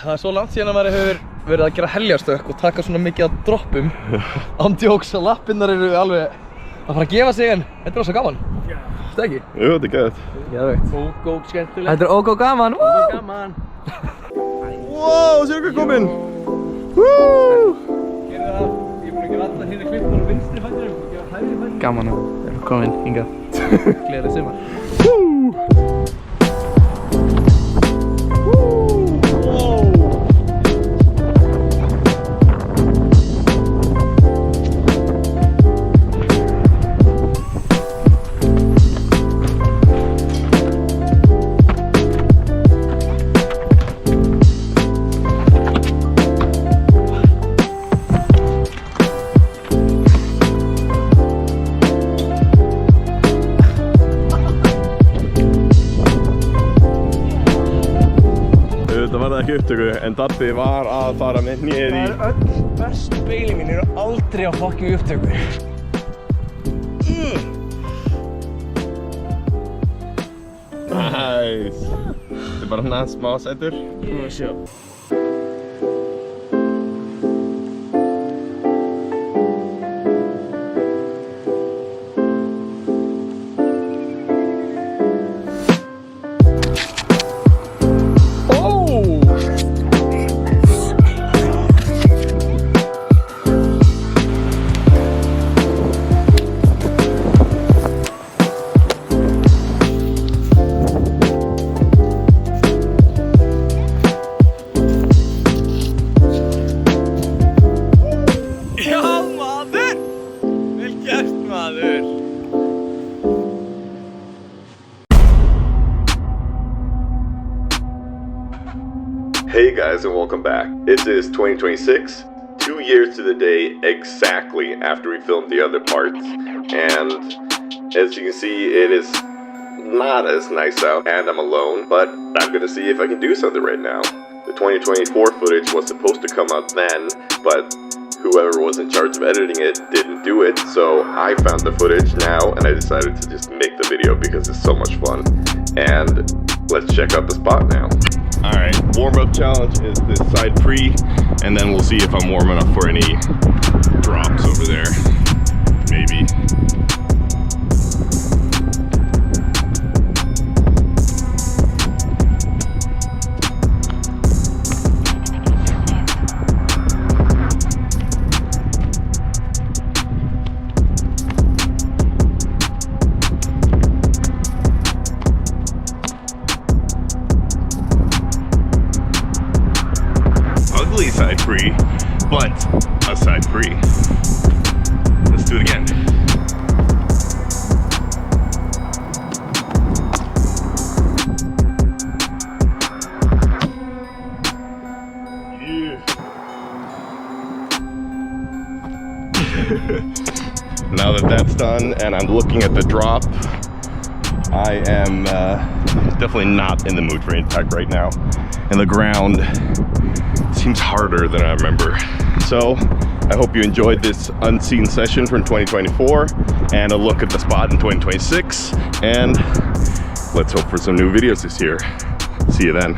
það svo langt síðan að maður hefur verið að gera heljarstökk og taka svona mikið af droppum. Ándjóks að lappinnar eru alveg að fara að gefa sig en þetta er svo gaman. Þetta ekki? Jú, þetta er gæðið. Geðveikt. Ógó skemmtilegt. Þetta er ógó gaman. Ógó gaman. Wow, sér hvað kominn. Gerðu það, ég er búin að gera alltaf hérna klippur á vinstri fættinum og gera hægri fættinum. Gaman að vera komin hingað. Gleðilegt sumar. Þetta var það ekki upptöku, en Dabbi var að fara með hnið í... Það öll bestu beilin mín eru aldrei á fucking upptöku. Nice. Þetta er bara hérna smá sætur. Nú að sjá. Hey guys, and welcome back. It is 2026, 2 years to the day exactly after we filmed the other parts, and as you can see, it is not as nice out, and I'm alone, but I'm gonna see if I can do something right now. The 2024 footage was supposed to come out then, but whoever was in charge of editing it didn't do it, so I found the footage now, and I decided to just make the video because it's so much fun. And let's check out the spot now. Alright, warm-up challenge is this side pre, and then we'll see if I'm warm enough for any drops over there. Maybe. Ugly side pre, but a side pre. Let's do it again. Yeah. Now that that's done and I'm looking at the drop, I am definitely not in the mood for impact right now. And the ground seems harder than I remember. So I hope you enjoyed this unseen session from 2024 and a look at the spot in 2026. And let's hope for some new videos this year. See you then.